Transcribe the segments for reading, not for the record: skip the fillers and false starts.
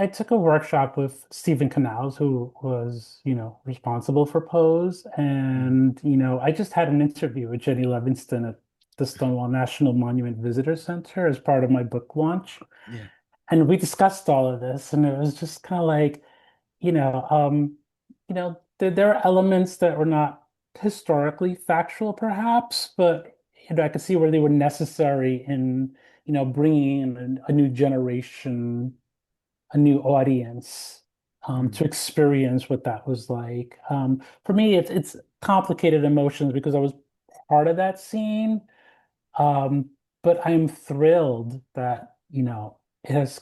I took a workshop with Stephen Canals, who was, responsible for Pose. Mm. And, I just had an interview with Jenny Livingston at the Stonewall National Monument Visitor Center as part of my book launch. Yeah. And we discussed all of this, and it was just kind of like, you know, um, there are elements that were not historically factual, perhaps, but I could see where they were necessary in, bringing in a new generation, a new audience, to Mm. experience what that was like. For me, it's complicated emotions because I was part of that scene, um, but I'm thrilled that, it has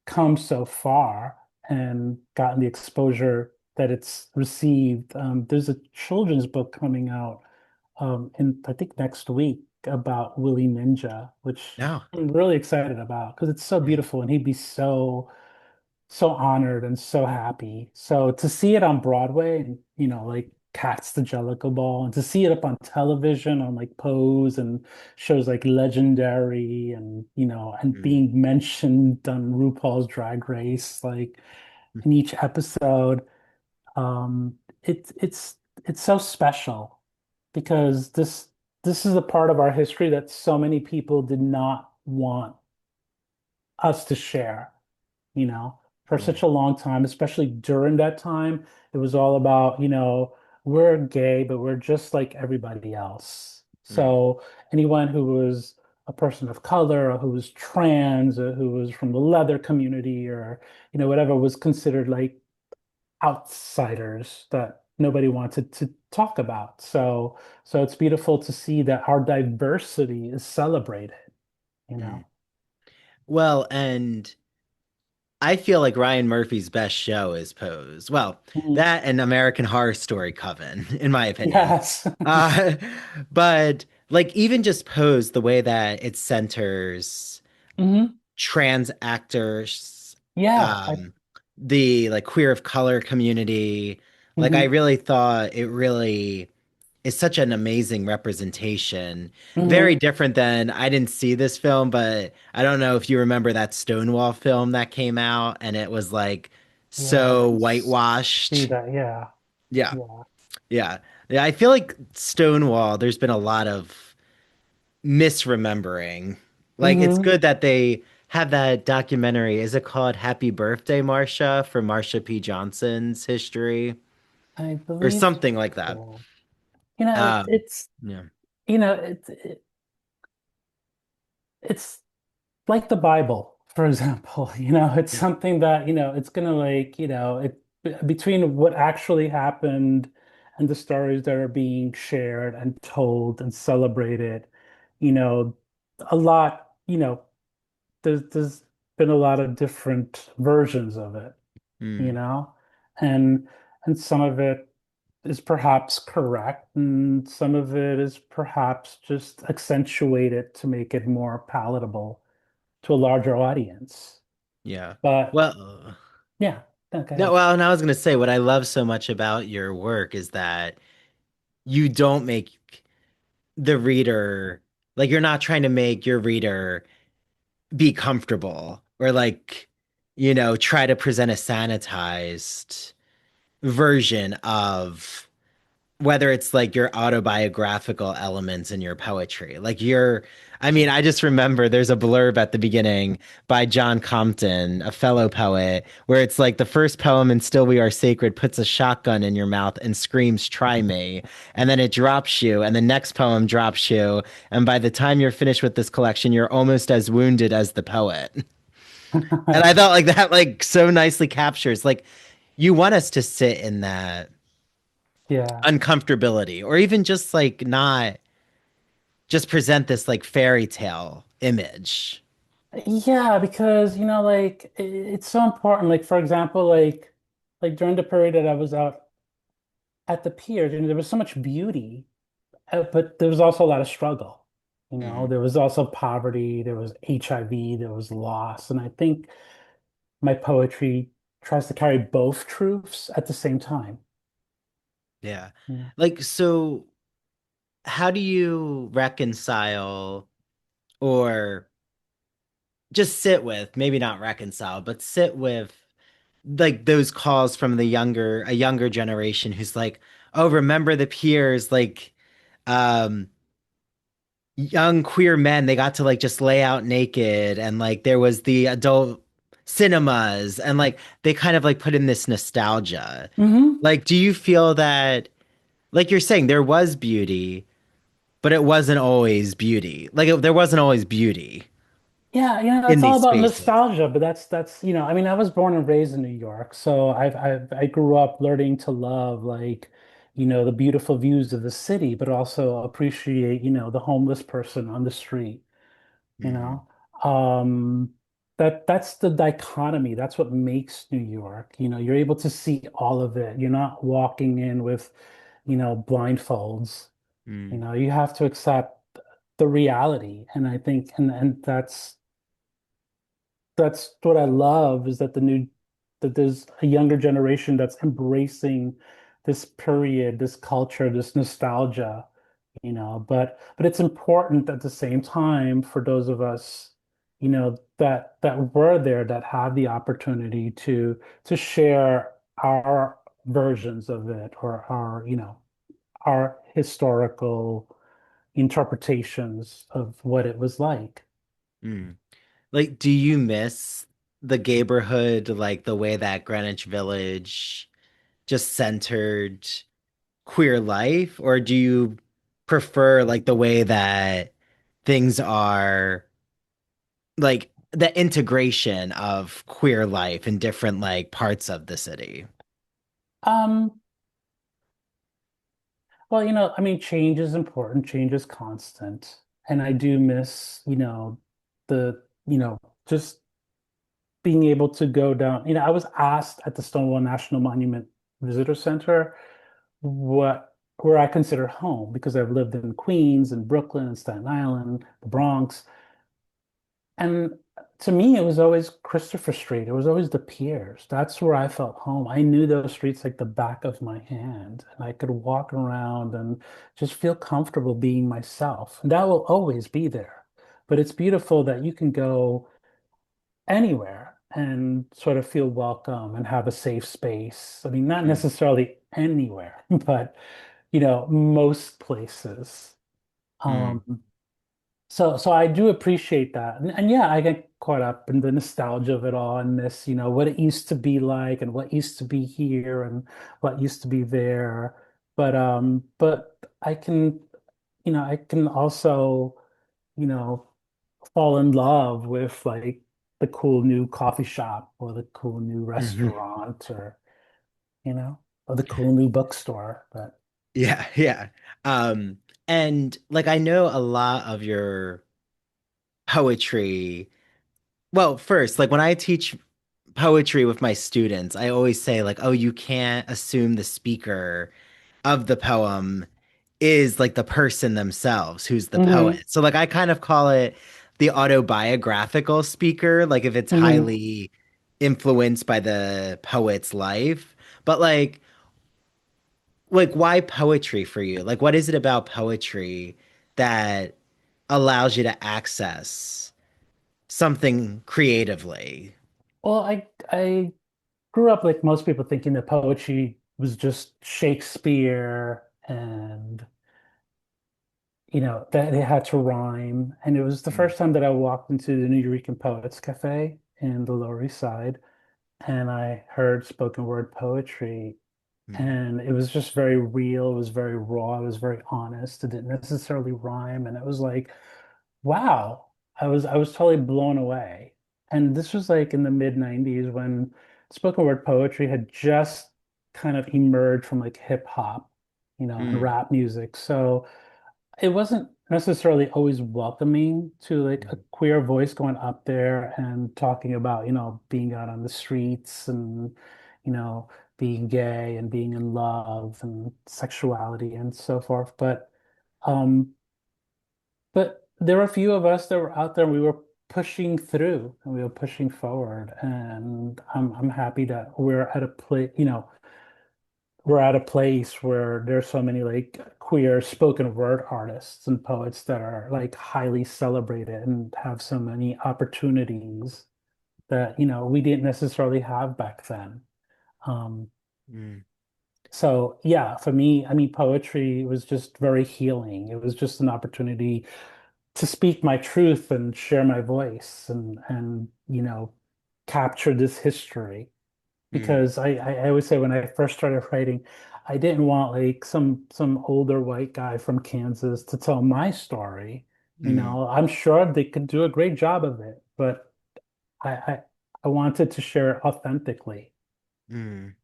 come so far and gotten the exposure that it's received. There's a children's book coming out in I think next week about Willie Ninja, which No. I'm really excited about because it's so Yeah. beautiful and he'd be so honored and so happy. So to see it on Broadway and like Cats the Jellicle Ball and to see it up on television on like Pose and shows like Legendary and and Mm. being mentioned on RuPaul's Drag Race like Mm. in each episode, um it's so special because this is a part of our history that so many people did not want us to share, for Yeah. such a long time, especially during that time. It was all about, we're gay, but we're just like everybody else. Mm. So anyone who was a person of color or who was trans or who was from the leather community or, whatever was considered like outsiders that nobody wanted to talk about. So it's beautiful to see that our diversity is celebrated, you Mm. know. Well, and I feel like Ryan Murphy's best show is Pose. Well, Mhm. that and American Horror Story Coven, in my opinion. Yes. Uh, but like even just Pose, the way that it centers hmm trans actors, Yeah. um, the like queer of color community, like I hmm really thought it really is such an amazing representation. Very hmm different than I didn't see this film, but I don't know if you remember that Stonewall film that came out and it was like Yeah, I so didn't see whitewashed. that. Yeah. Yeah. Yeah. Yeah. Yeah, I feel like Stonewall, there's been a lot of misremembering. Like it's hmm good that they have that documentary. Is it called Happy Birthday, Marsha, for Marsha P. Johnson's history I or believe something like that? so. Um, It's yeah. you know, it's like the Bible, for example. It's Yeah. something that, it's gonna like, between what actually happened and the stories that are being shared and told and celebrated, you know, a lot, there's been a lot of different versions of it, you Mm, know, and some of it is perhaps correct, and some of it is perhaps just accentuated to make it more palatable to a larger audience. yeah. But Well, yeah, no, go no, ahead. well, and I was gonna say what I love so much about your work is that you don't make the reader like you're not trying to make your reader be comfortable or like, try to present a sanitized version of whether it's like your autobiographical elements in your poetry. I mean, I just remember there's a blurb at the beginning by John Compton, a fellow poet, where it's like the first poem in Still We Are Sacred puts a shotgun in your mouth and screams, "Try me." And then it drops you, and the next poem drops you. And by the time you're finished with this collection, you're almost as wounded as the poet. And I thought like that, like so nicely captures, like, you want us to sit in that Yeah. uncomfortability or even just like not just present this like fairy tale image. Yeah, because like it's so important. Like for example, like during the period that I was out at the pier, there was so much beauty, but there was also a lot of struggle. Mm, There was also poverty, there was HIV, there was loss, and I think my poetry tries to carry both truths at the same time. yeah. Yeah. Like, so how do you reconcile or just sit with, maybe not reconcile, but sit with like those calls from a younger generation who's like, oh, remember the peers, like um young queer men, they got to like just lay out naked and like there was the adult cinemas and like they kind of like put in this nostalgia. Hmm. Like, do you feel that, like you're saying, there was beauty, but it wasn't always beauty? Like, there wasn't always beauty Yeah, in it's all these about spaces. nostalgia, but I mean, I was born and raised in New York, so I grew up learning to love like, the beautiful views of the city, but also appreciate, the homeless person on the street, you Mm, know. Um, that's the dichotomy. That's what makes New York. You're able to see all of it. You're not walking in with, blindfolds. mm, You have to accept the reality. And I think, and that's what I love is that there's a younger generation that's embracing this period, this culture, this nostalgia, but it's important at the same time for those of us, that were there, that have the opportunity to share our versions of it or our historical interpretations of what it was like. mm. Like, do you miss the neighborhood, like the way that Greenwich Village just centered queer life, or do you prefer like the way that things are, like the integration of queer life in different like parts of the city? Um, Well, I mean, change is important, change is constant. And I do miss, just being able to go down. I was asked at the Stonewall National Monument Visitor Center where I consider home because I've lived in Queens and Brooklyn and Staten Island, the Bronx. And to me, it was always Christopher Street. It was always the piers. That's where I felt home. I knew those streets like the back of my hand, and I could walk around and just feel comfortable being myself. And that will always be there. But it's beautiful that you can go anywhere and sort of feel welcome and have a safe space. I mean, not Mm, necessarily anywhere, but most places. mm, Um, so I do appreciate that. And yeah, I get caught up in the nostalgia of it all and miss, what it used to be like and what used to be here and what used to be there. But I can also, you know, fall in love with like the cool new coffee shop or the cool new mhm. restaurant or the cool new bookstore. But Yeah, yeah. Um, and like I know a lot of your poetry. Well, first, like when I teach poetry with my students, I always say like, oh, you can't assume the speaker of the poem is like the person themselves who's the hmm poet. So like I kind of call it the autobiographical speaker, like if it's hmm highly influenced by the poet's life. But like why poetry for you? Like what is it about poetry that allows you to access something creatively? Well, I grew up like most people thinking that poetry was just Shakespeare and that it had to rhyme. And it was the Mm, first time that I walked into the New Eureka Poets Cafe in the Lower East Side and I heard spoken word poetry. mm, And it was just very real, it was very raw, it was very honest. It didn't necessarily rhyme. And it was like, wow, I was totally blown away. And this was like in the mid 90s when spoken word poetry had just kind of emerged from like hip hop, and mm, rap music. So it wasn't necessarily always welcoming to like a mm, queer voice going up there and talking about, being out on the streets and, you know, being gay and being in love and sexuality and so forth. Um, but there were a few of us that were out there and we were pushing through and we were pushing forward. And I'm happy that we're at a place where there's so many like queer spoken word artists and poets that are like highly celebrated and have so many opportunities that, we didn't necessarily have back then. Um, Mm, so yeah, for me, I mean, poetry was just very healing. It was just an opportunity to speak my truth and share my voice and capture this history. mm, Because I always say when I first started writing, I didn't want like some older white guy from Kansas to tell my story. mm, I'm sure they could do a great job of it, but I I, I wanted to share authentically, mm.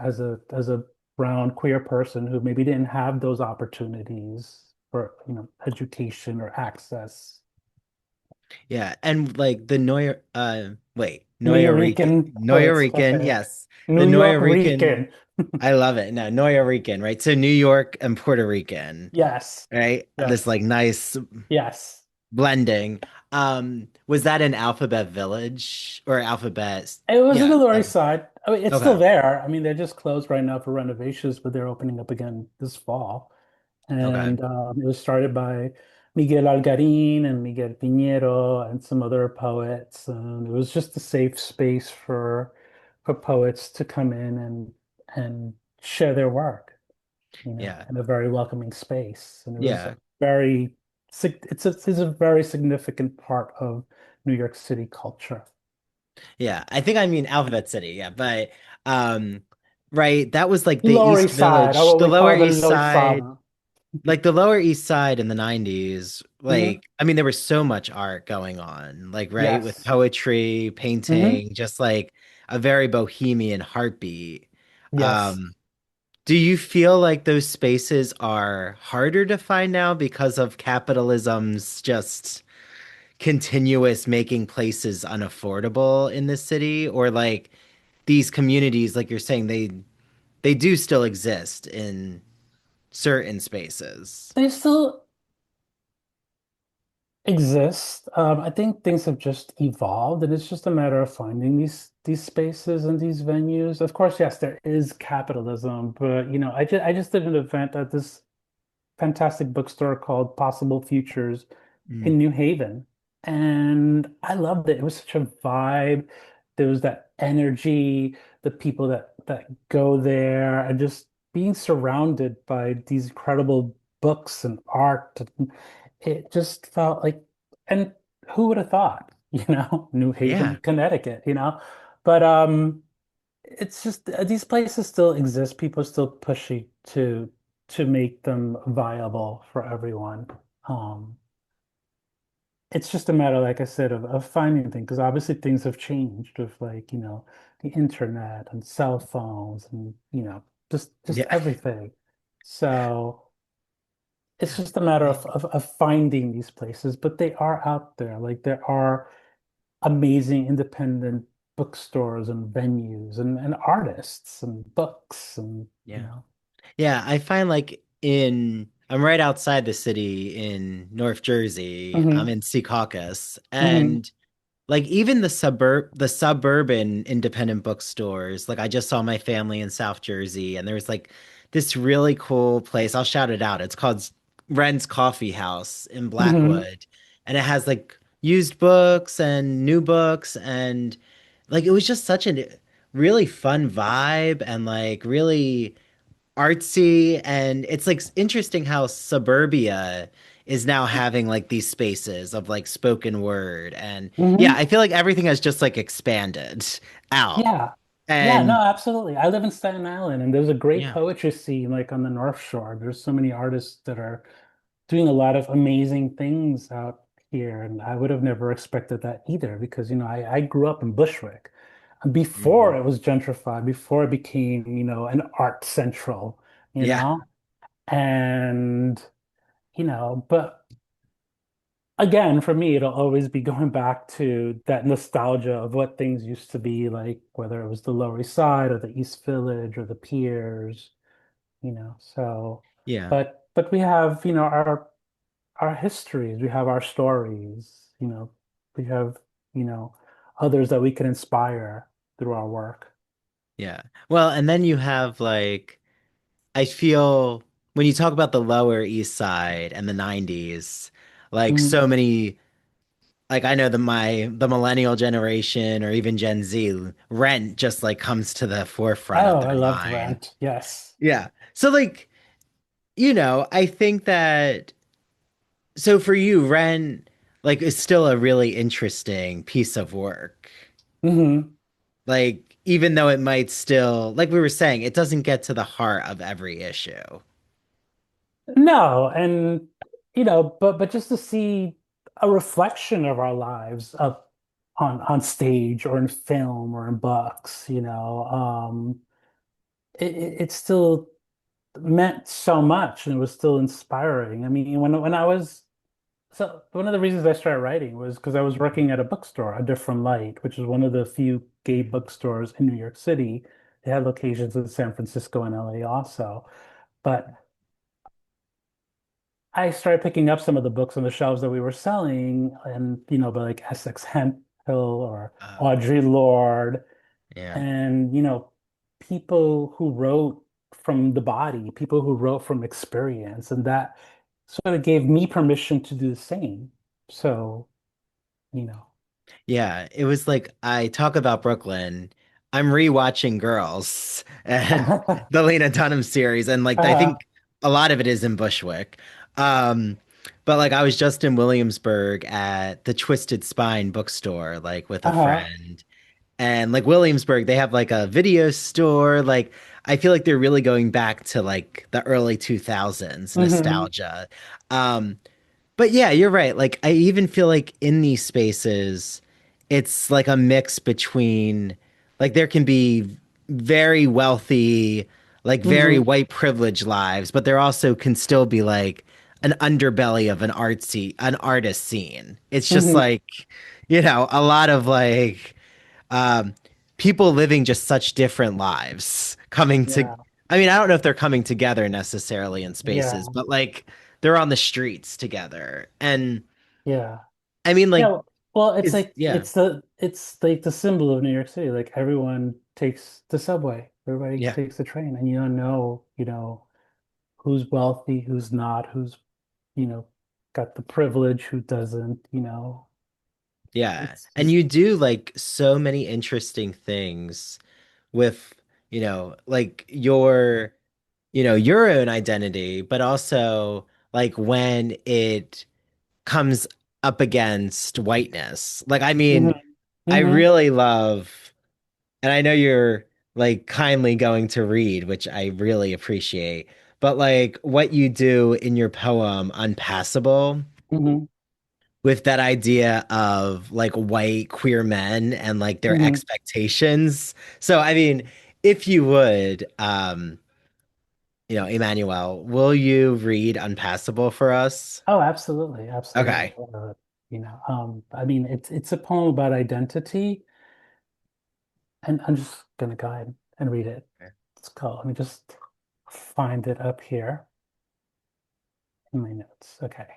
as a brown queer person who maybe didn't have those opportunities for, education or access. Yeah, and like the New Nuyorican, Yorican poets, that's Nuyorican, it. yes, the New York Nuyorican. Rican. I love it. No, Nuyorican, right? So New York and Puerto Rican, Yes. right? This Yes. like nice Yes. blending. Was that in Alphabet Village or Alphabet? It was in Yeah. the Lower East Side. I mean, it's still Okay. there. I mean, they're just closed right now for renovations, but they're opening up again this fall. Okay. And it was started by Miguel Algarín and Miguel Piñero and some other poets. And it was just a safe space for poets to come in and share their work, Yeah. in a very welcoming space. And it was a Yeah. very it's a very significant part of New York City culture. Yeah. I think I mean Alphabet City. Yeah. But um, right, that was like the Lower East East Side, or Village, what the we Lower call the East Low Side. Saba. Like the Lower East Side in the 90s, Hmm. like, I mean, there was so much art going on, like, right, with Yes. poetry, Hmm. painting, just like a very bohemian heartbeat. Yes. Um, do you feel like those spaces are harder to find now because of capitalism's just continuous making places unaffordable in the city? Or like these communities, like you're saying, they do still exist in certain spaces? They still exist. I think things have just evolved, and it's just a matter of finding these spaces and these venues. Of course, yes, there is capitalism, but I just did an event at this fantastic bookstore called Possible Futures Mm. in New Haven. And I loved it. It was such a vibe. There was that energy, the people that go there, and just being surrounded by these incredible books and art. And it just felt like, and who would have thought, New Yeah. Haven, Connecticut, But it's just these places still exist. People are still pushing to make them viable for everyone. Um, it's just a matter, like I said, of finding things because obviously things have changed with like, the internet and cell phones and just Yeah. everything. So it's just a matter of finding these places, but they are out there. Like there are amazing independent bookstores and venues and artists and books and Yeah. Yeah, I find like I'm right outside the city in North Jersey. I'm hmm in Secaucus, hmm and like even the suburban independent bookstores, like I just saw my family in South Jersey, and there's like this really cool place. I'll shout it out. It's called Ren's Coffee House in hmm Blackwood, and it has like used books and new books, and like it was just such a really fun vibe and like really artsy. And it's like interesting how suburbia is now having like these spaces of like spoken word. And yeah, hmm I feel like everything has just like expanded out. Yeah. Yeah, no, And absolutely. I live in Staten Island and there's a great yeah, poetry scene like on the North Shore. There's so many artists that are doing a lot of amazing things out here. And I would have never expected that either because, I grew up in Bushwick before mhm. it was gentrified, before it became, an art central, you Yeah, know? And, but again, for me, it'll always be going back to that nostalgia of what things used to be like, whether it was the Lower East Side or the East Village or the Piers, so, yeah, but we have, our histories, we have our stories, we have, you know, others that we can inspire through our work. yeah. Well, and then you have like I feel. when you talk about the Lower East Side and the 90s, like Mhm. so many, like I know the millennial generation or even Gen Z, rent just like comes to the forefront of Oh, I their loved mind. Rent. Yes. Yeah. So like, I think that so for you, Rent like is still a really interesting piece of work. Hmm. Like, even though it might still, like we were saying, it doesn't get to the heart of every issue. No, and but just to see a reflection of our lives up on stage or in film or in books, it still meant so much and it was still inspiring. I mean, when I was so one of the reasons I started writing was because I was working at a bookstore, A Different Light, which is one of the few gay bookstores in New York City. They had locations in San Francisco and LA also. But I started picking up some of the books on the shelves that we were selling, and by like Essex Hemphill or Oh, Audre Lorde, yeah. and people who wrote from the body, people who wrote from experience, and that sort of gave me permission to do the same. So, you know. Yeah, it was like I talk about Brooklyn. I'm rewatching Girls and the Lena Dunham series, and like I Uh-huh. think a lot of it is in Bushwick. Um, but like I was just in Williamsburg at the Twisted Spine bookstore, like with a Uh-huh. friend. And like Williamsburg, they have like a video store. Like I feel like they're really going back to like the early 2000s Hmm. nostalgia. Um, but yeah, you're right. Like I even feel like in these spaces, it's like a mix between like there can be very wealthy, like very Hmm. white privilege lives, but there also can still be like an underbelly of an artist scene. It's just Hmm. like, a lot of like um people living just such different lives coming to Yeah. I mean, I don't know if they're coming together necessarily in spaces, Yeah. but like they're on the streets together. And Yeah. I mean, like, Yeah, well, it's is like yeah, it's like the symbol of New York City. Like everyone takes the subway, everybody yeah, takes the train, and you don't know, who's wealthy, who's not, who's, you know, got the privilege, who doesn't. yeah. It's And just you do like so many interesting things with, like your own identity, but also like when it comes up against whiteness. Like, I hmm. mean, I Hmm. really love, and I know you're like kindly going to read, which I really appreciate, but like what you do in your poem, Unpassable, Hmm. with that idea of like white queer men and like their Hmm. expectations. So, I mean, if you would, Emmanuel, will you read Unpassable for us? Oh, absolutely, absolutely. Okay. I mean, it's a poem about identity, and I'm just gonna go ahead and read it. Let's go. Let me just find it up here in my notes. Okay.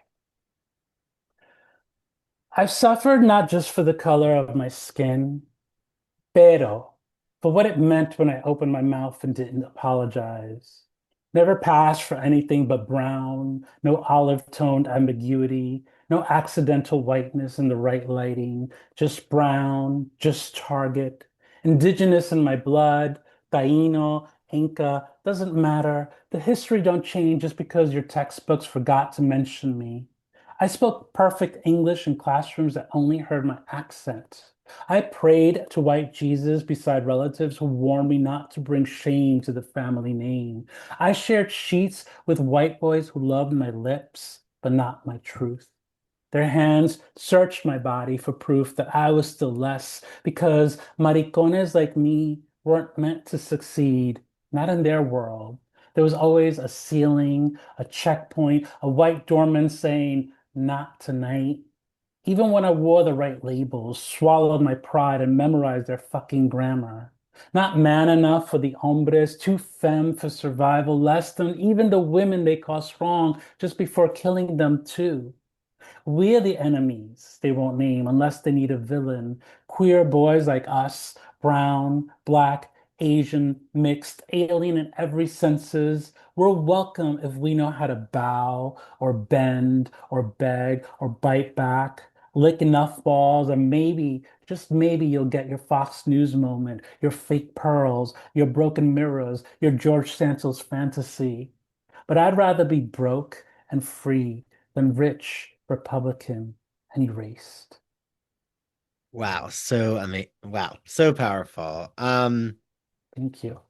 I've suffered not just for the color of my skin, pero for what it meant when I opened my mouth and didn't apologize. Never passed for anything but brown, no olive-toned ambiguity, no accidental whiteness in the right lighting, just brown, just target. Indigenous in my blood, Taíno, Inca, doesn't matter. The history don't change just because your textbooks forgot to mention me. I spoke perfect English in classrooms that only heard my accent. I prayed to white Jesus beside relatives who warned me not to bring shame to the family name. I shared sheets with white boys who loved my lips, but not my truth. Their hands searched my body for proof that I was still less because maricones like me weren't meant to succeed, not in their world. There was always a ceiling, a checkpoint, a white doorman saying, not tonight. Even when I wore the right labels, swallowed my pride and memorized their fucking grammar. Not man enough for the hombres, too femme for survival, less than even the women they call strong just before killing them too. We're the enemies they won't name unless they need a villain. Queer boys like us, brown, black, Asian, mixed, alien in every senses. We're welcome if we know how to bow or bend or beg or bite back. Lick enough balls, and maybe, just maybe, you'll get your Fox News moment, your fake pearls, your broken mirrors, your George Santos fantasy. But I'd rather be broke and free than rich, Republican, and erased. Wow, so powerful. Thank you.